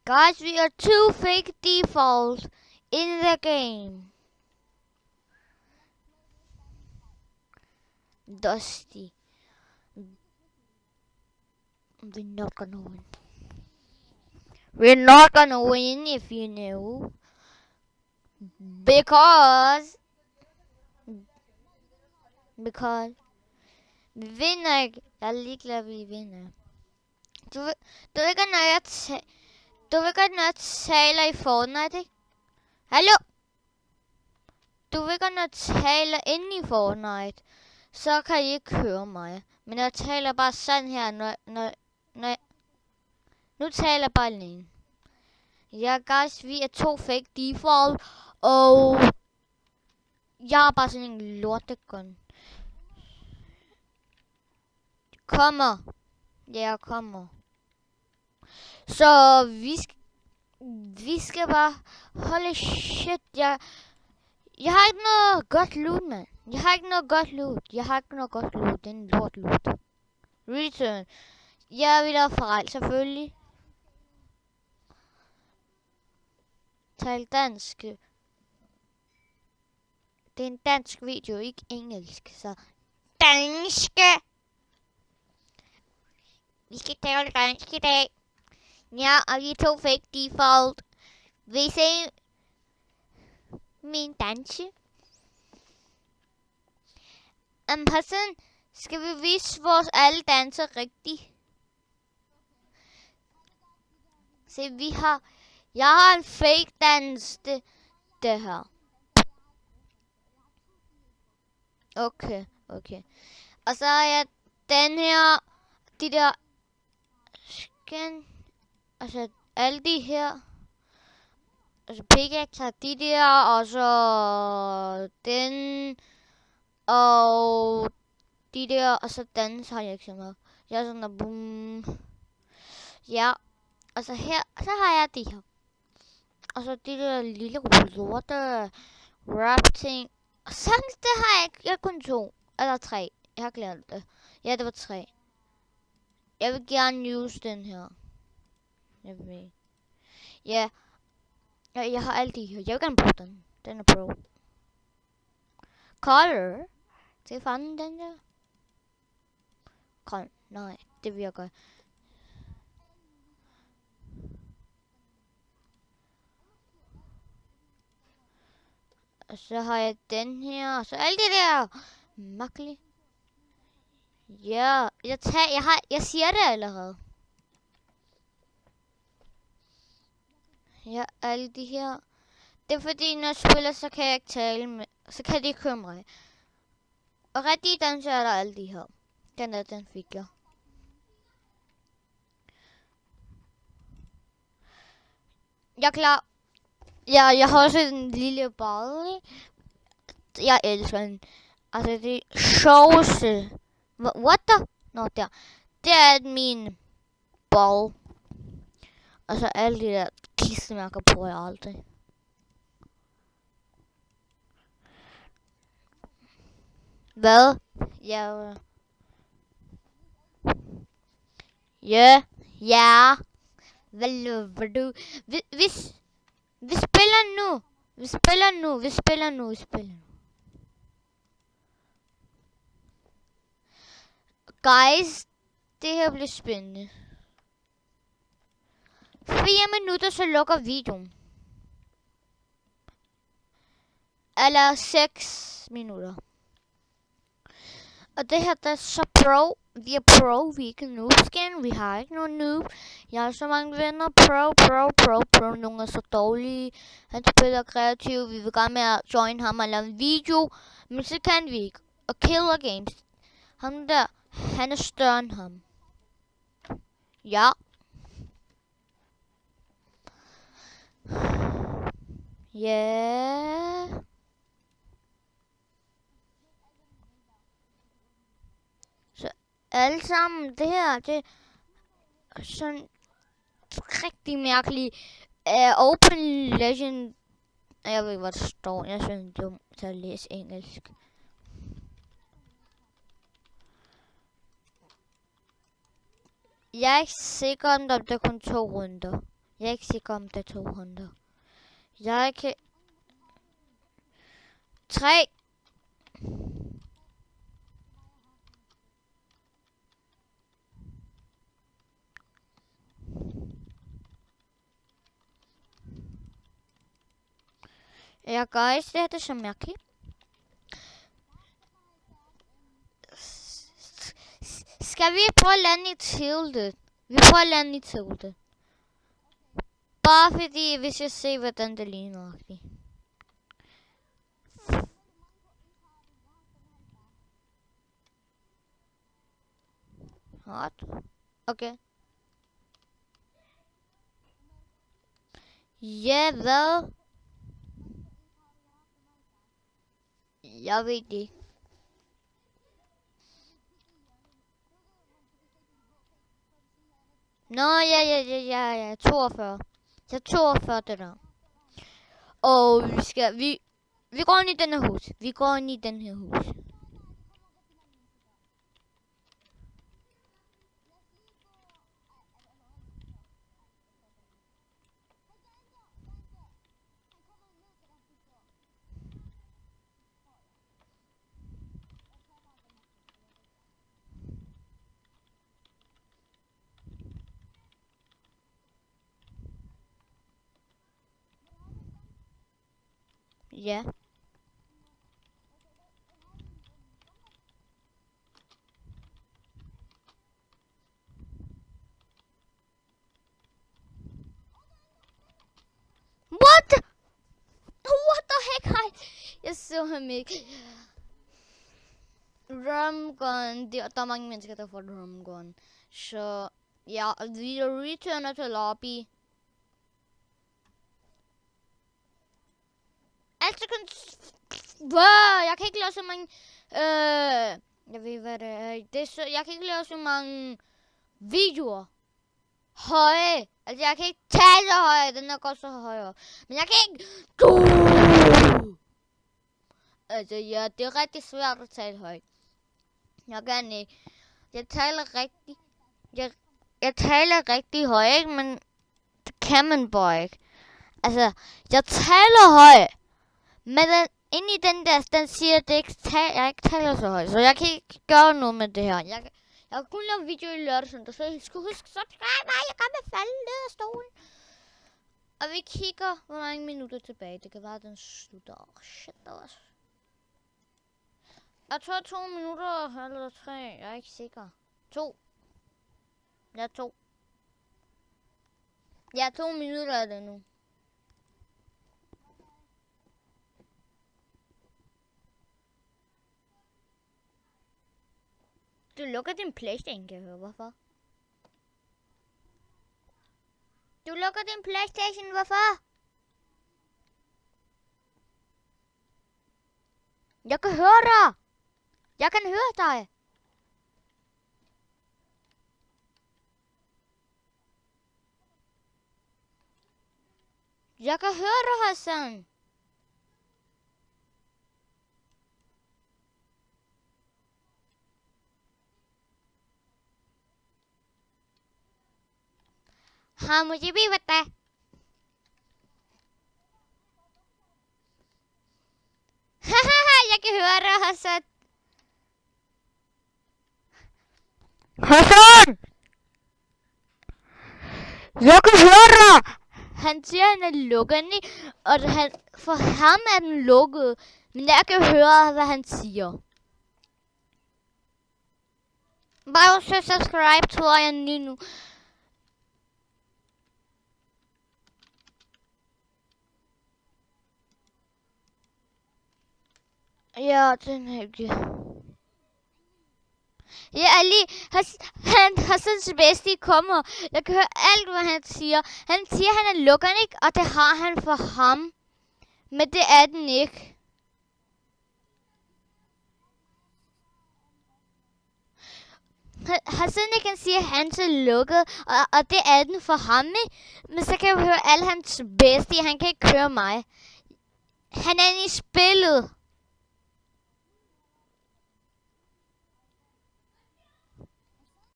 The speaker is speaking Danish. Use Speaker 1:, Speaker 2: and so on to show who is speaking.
Speaker 1: Guys, we are two fake defaults in the game. Dusty. We're not gonna win. We're not gonna win if you knew. Because vi vinder ikke. Jeg er ligeglad, vi vinder. Du ved godt, når jeg taler i Fortnite, ikke? Hallo? Du ved godt, når jeg taler inde i Fortnite, så kan I ikke høre mig. Men jeg taler bare sådan her, når nu taler jeg bare alene. Ja, guys, vi er to fake default, og jeg har bare sådan en lortegun. Kommer. Ja, jeg kommer. Så vi skal bare holde shit. Jeg har ikke noget godt loot, mand. Jeg har ikke noget godt loot. Det er en lort loot. Return. Jeg vil have fejl, selvfølgelig. Tal dansk. Det er en dansk video, ikke engelsk. Så danske. Vi skal tale dansk i dag. Ja, og vi er to fake default. Vil I se min danse? Hassan, skal vi vise vores alle danser rigtigt? Se, jeg har en fake dans, det her. Okay. Og så har jeg den her, de der skin, altså alle de her, altså pickaxe har de der, og så den, og de der, og så den, så har jeg ikke så meget. Jeg er sådan der, boom. Ja, og så her, så har jeg de her. Og så de der lille lorte rap ting. Og så det har jeg ikke. Jeg har kun 2. Eller 3. Jeg har glemt det. Ja, det var 3. Jeg vil gerne use den her. Jeg ved. Ja. Jeg har alle de her. Jeg vil gerne bruge den. Den er pro. Color. Det er fanden den der. Grøn. Nej, det virker. Og så har jeg den her, og så alle de der. Makkeligt. Ja, jeg siger det allerede. Ja, alle de her. Det er fordi, når jeg spiller, så kan jeg ikke tale med, så kan de ikke høre mig. Og rigtig danser er der alle de her. Den fik jeg. Jeg er klar. Ja, jeg har også en lille ball. Jeg elsker den. Altså, det sjoveste. What the? Nå, der. Det er min ball. Og så alle de der klistermærker på jeg aldrig. Hvad? Ja. Ja. Hvad lover du? Vi spiller nu. Guys, det her bliver spændende. 4 minutter, så lukker videoen. Eller 6 minutter. Og det her, der er så pro. Vi er pro, vi er ikke noobskin. Vi har ikke nogen noob. Jeg har så mange venner. Pro. Nogle er så dårlige. Han spiller kreativ. Vi vil gerne med at join ham og lave en video. Men så kan vi ikke. Og Killer Games. Ham der, han er større end ham. Ja. Yeah. Så alle sammen, det her, det er sådan rigtig mærkeligt. Open Legend. Jeg ved ikke, hvad der står. Jeg synes, det er dumt til at læse engelsk. Jeg er ikke sikker, om der er kun 2 runder. Jeg er ikke sikker om det er 200. Jeg kan... 3. Ja, guys, det er så mærkeligt. Skal vi prøve at lande i tiltet? Vi prøver at lande i tiltet. Bare fordi, hvis jeg ser, hvordan det ligner. Hot. Okay. Ja, hvad? Jeg ved det ikke. Nå, ja, 42. Jeg 42 det der. Og vi går ind i den her hus. Vi går ind i den her hus. Ja. What the heck? Jeg så ham ikke. Rumgun. Der er mange mennesker, der får rumgun. Så ja, vi returner til lobby. Altså jeg kan ikke lave så mange... jeg ved hvad det er. Jeg kan ikke lave så mange videoer. Høje. Altså jeg kan ikke tale højere. Den er godt så højere. Men jeg kan ikke... Altså ja, det er rigtig svært at tale højt. Jeg kan ikke. Jeg taler rigtig højt, ikke? Men det kan man bare ikke. Altså, jeg taler højt. Men inde i den siger, at jeg ikke taler så højt. Så jeg kan ikke gøre noget med det her. Jeg kan kun lave video i lørdag, så I skal huske subscribe mig. Jeg kan med falde ned af stolen. Og vi kigger, hvor mange minutter tilbage. Det kan være, at den slutter. Shit, der var... Jeg tror 2 minutter eller 3. Jeg er ikke sikker. 2. Ja, 2. Ja, 2 minutter er det nu. Du lukker din PlayStation, kan jeg høre. Hvorfor? Du lukker din PlayStation, hvorfor? Jeg kan høre dig. Jeg kan høre dig. Jeg kan høre dig, Hassan. हाँ मुझे भी पता है। Jeg kan høre dig, Hassan. Hassan! Jeg kan høre dig! Han siger, at han er lukket, og for ham er den lukket. Men jeg kan høre, hvad han siger. Bare så subscribe, tror jeg lige nu. Ja, den er ikke. Ja, Ali, Hassans bedste kommer. Jeg kan høre alt, hvad han siger. Han siger, han er lukket, ikke? Og det har han for ham. Men det er den ikke. Hassan kan sige, at han er lukket, og det er den for ham, ikke? Men så kan jeg høre alle hans bedste. Han kan ikke høre mig. Han er inde i spillet.